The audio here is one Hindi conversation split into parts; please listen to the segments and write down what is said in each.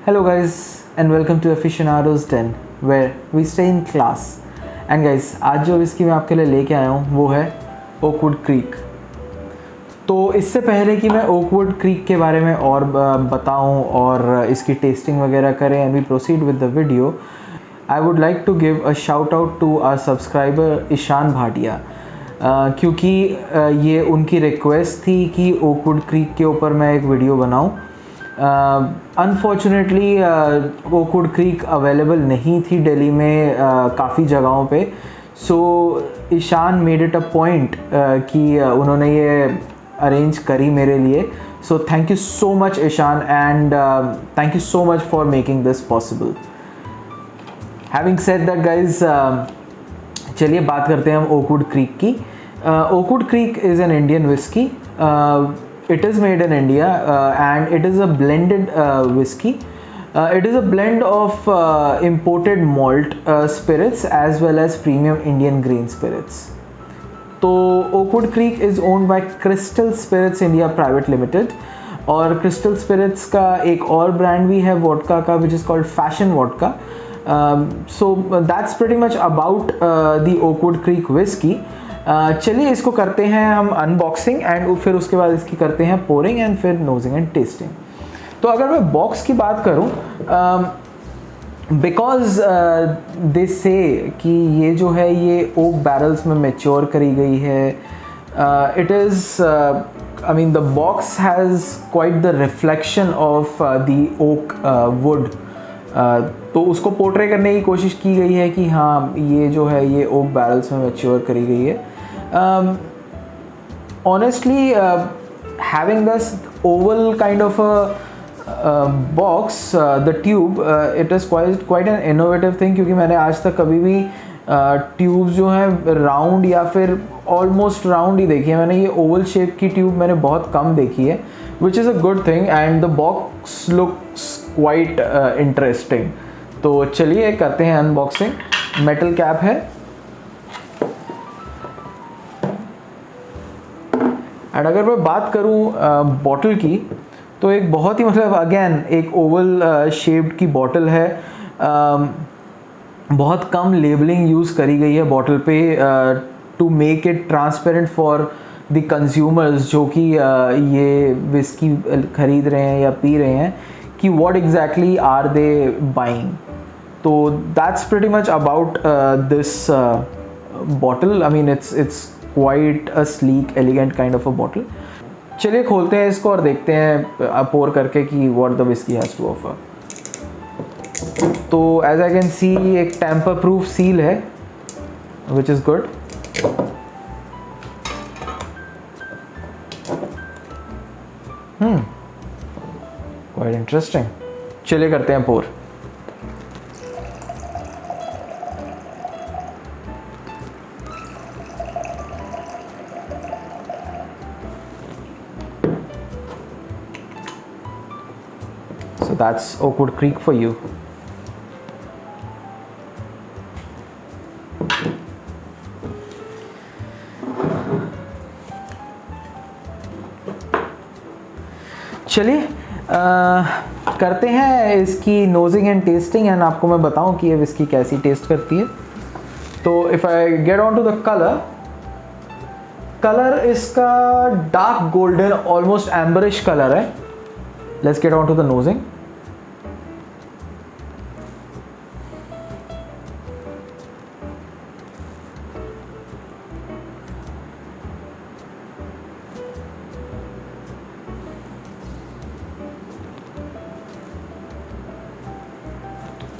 Hello guys and welcome to Aficionados Den where we stay in class. And guys, आज जो विस्की मैं आपके लिए लेके आया हूँ वो है ओकवुड क्रीक. तो इससे पहले कि मैं ओकवुड क्रीक के बारे में और बताऊँ और इसकी टेस्टिंग वगैरह करें and we proceed with the video, I would like to give a shout out to our subscriber Ishan Bhatia, क्योंकि ये उनकी रिक्वेस्ट थी कि ओकवुड क्रीक के ऊपर मैं एक वीडियो बनाऊँ. अनफॉर्चुनेटली ओकवुड क्रीक अवेलेबल नहीं थी दिल्ली में काफ़ी जगहों पे. So Ishan made it a point कि उन्होंने ये अरेंज करी मेरे लिए. So thank you so much Ishan and thank you so much for making this possible. Having said that guys, चलिए बात करते हैं हम ओकवुड क्रीक की. Oakwood Creek is an Indian whisky. It is made in India and it is a blended whiskey. It is a blend of imported malt spirits as well as premium Indian grain spirits. तो Oakwood Creek is owned by Crystal Spirits India Private Limited और Crystal Spirits का एक और ब्रांड भी है वोडका का which is called Fashion Vodka. So that's pretty much about the Oakwood Creek whiskey. चलिए इसको करते हैं हम अनबॉक्सिंग एंड फिर उसके बाद इसकी करते हैं पोरिंग एंड फिर नोजिंग एंड टेस्टिंग. तो अगर मैं बॉक्स की बात करूं, बिकॉज दे से कि ये जो है ये ओक बैरल्स में मैच्योर करी गई है. It is I mean the box has quite the reflection of the oak would. तो उसको पोर्ट्रे करने की कोशिश की गई है कि हाँ ये जो है ये ओक बैरल्स में मैच्योर करी गई है. Honestly, having this oval kind of a box, the tube, it is quite an innovative thing, क्योंकि मैंने आज तक कभी भी ट्यूब्स जो हैं राउंड या फिर ऑलमोस्ट राउंड ही देखी है. मैंने ये ओवल शेप की ट्यूब मैंने बहुत कम देखी है, which is a good thing and the box looks quite interesting. तो चलिए करते हैं अनबॉक्सिंग. मेटल कैप है एंड अगर मैं बात करूँ बॉटल की तो एक बहुत ही मतलब अगेन एक ओवल शेप्ड की बॉटल है. बहुत कम लेबलिंग यूज़ करी गई है बॉटल पे to make it transparent for the consumers जो कि ये विस्की ख़रीद रहे हैं या पी रहे हैं कि what exactly are they buying. तो that's pretty much about this bottle. I mean it's quite a sleek elegant kind of a bottle. चलिए खोलते हैं इसको और देखते हैं पोर करके कि what the whiskey has to offer. तो as I can see एक tamper proof seal है which is good. Quite interesting. चलिए करते हैं पोर. So that's Oakwood Creek for you. चलिए करते हैं इसकी नोजिंग एंड टेस्टिंग एंड आपको मैं बताऊं कि ये विस्की कैसी टेस्ट करती है. तो if I get on to the colour इसका dark golden almost amberish colour है. Let's get on to the nosing.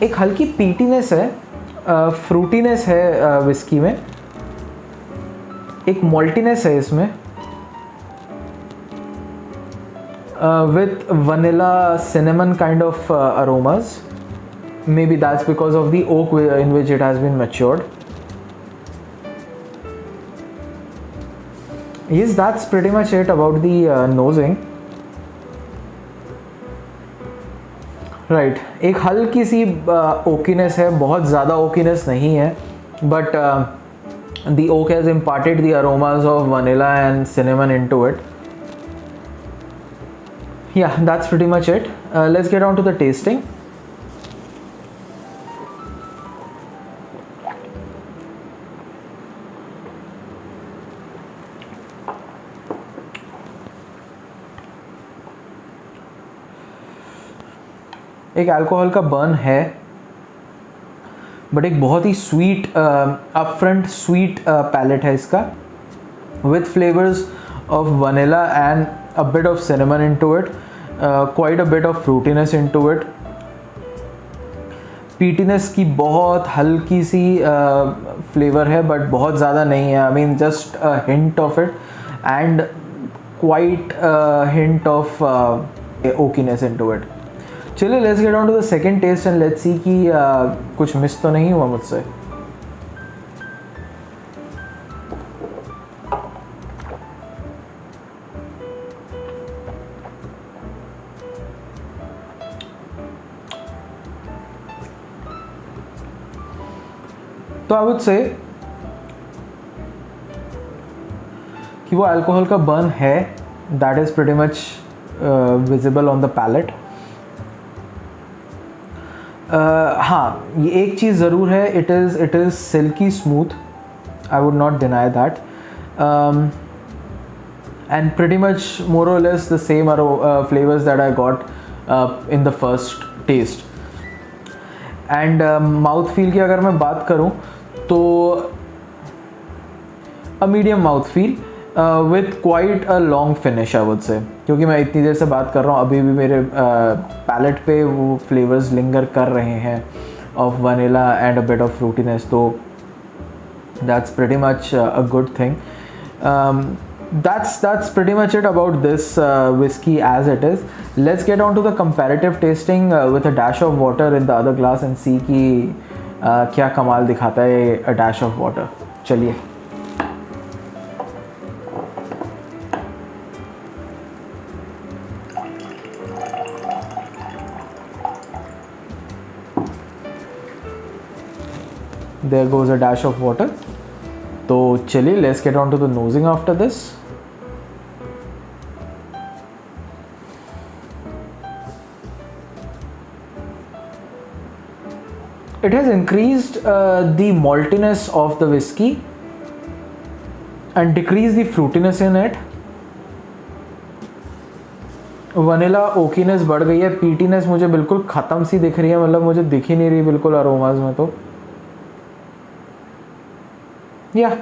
एक हल्की पीटीनेस है, फ्रूटीनेस है विस्की में, एक मॉल्टीनेस है इसमें with vanilla cinnamon kind of aromas. Maybe that's because of the oak in which it has been matured. Yes, that's pretty much it about the nosing. Right, एक हल्की सी ओकीनेस है, बहुत ज़्यादा ओकीनेस नहीं है, but the oak has imparted the aromas of vanilla and cinnamon into it. Yeah, that's pretty much it. Let's get on to the tasting. एक अल्कोहल का बर्न है, बट एक बहुत ही स्वीट अपफ्रंट स्वीट पैलेट है इसका, with flavours of vanilla and a bit of cinnamon into it, quite a bit of fruitiness into it. Peatiness की बहुत हल्की सी फ्लेवर है, बट बहुत ज़्यादा नहीं है। I mean just a hint of it and quite hint of oakiness into it. चलिए let's get on to the second taste and let's see कि कुछ मिस तो नहीं हुआ मुझसे। तो आई वुड से कि वो अल्कोहल का बर्न है, that is pretty much visible on the palate. हाँ, ये एक चीज़ ज़रूर है, it is silky smooth, I would not deny that, and pretty much more or less the same flavours that I got in the first taste. And mouth feel की अगर मैं बात करूँ तो a medium mouth feel with quite a long finish I would say, क्योंकि मैं इतनी देर से बात कर रहा हूँ, अभी भी मेरे पैलेट पे वो फ्लेवर्स लिंगर कर रहे हैं of vanilla and a bit of fruitiness, तो that's pretty much a good thing. That's pretty much it about this whiskey as it is. Let's get on to the comparative tasting with a dash of water in the other glass and see कि क्या कमाल दिखाता है a dash of water। चलिए। There goes a dash of water। तो चलिए let's get on to the nosing after this। It has increased the maltiness of the whiskey and decreased the fruitiness in it। Vanilla oakiness बढ़ गई है, पीटीनेस मुझे बिल्कुल ख़त्म सी दिख रही है, मतलब मुझे दिख ही नहीं रही बिल्कुल अरोमाज में। तो yeah,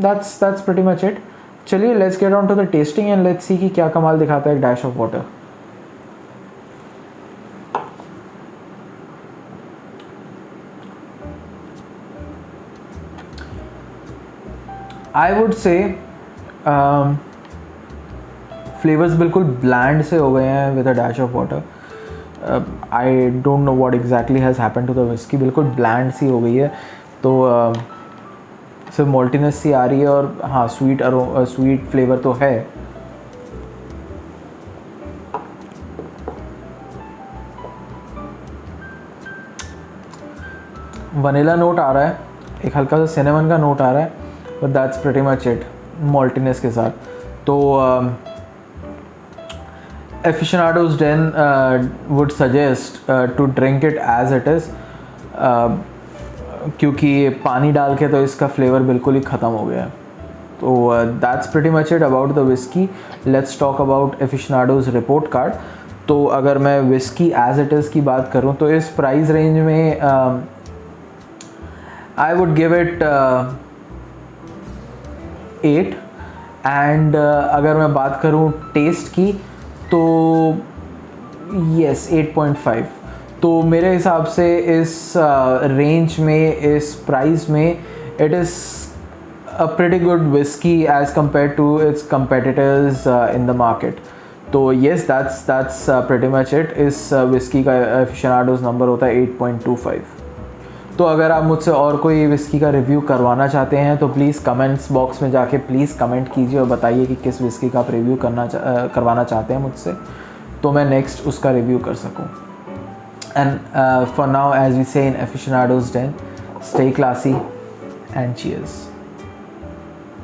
that's pretty much it। चलिए let's get on to the tasting and let's see कि क्या कमाल दिखाता है एक dash of water। I would say flavours बिल्कुल ब्लैंड से हो गए हैं with a dash of water. I don't know what exactly has happened to the whisky, बिल्कुल ब्लैंड सी हो गई है। तो सिर्फ मॉल्टीनेस सी आ रही है और हाँ स्वीट फ्लेवर तो है। वनीला नोट आ रहा है, एक हल्का सा सिनेमन का नोट आ रहा है, but that's pretty much it maltiness के साथ। तो Aficionados Den would suggest to drink it as it is, क्योंकि पानी डाल के तो इसका फ्लेवर बिल्कुल ही ख़त्म हो गया है। तो that's pretty much it about the whisky. Let's talk about Aficionados report card. तो अगर मैं विस्की एज इट इज़ की बात करूँ तो इस प्राइस रेंज में I would give it 8 and अगर मैं बात करूँ टेस्ट की तो यस 8.5। तो मेरे हिसाब से इस रेंज में, इस प्राइस में, it is a pretty good whisky as compare to its competitors in the market. तो yes that's pretty much it. इस विस्की का एफिशनाडोज नंबर होता है 8.25। तो अगर आप मुझसे और कोई विस्की का रिव्यू करवाना चाहते हैं तो प्लीज़ कमेंट्स बॉक्स में जाके प्लीज़ कमेंट कीजिए और बताइए कि किस विस्की का आप रिव्यू करवाना चाहते हैं मुझसे, तो मैं नेक्स्ट उसका रिव्यू कर सकूं। And for now as we say in Aficionados Den, stay classy and cheers.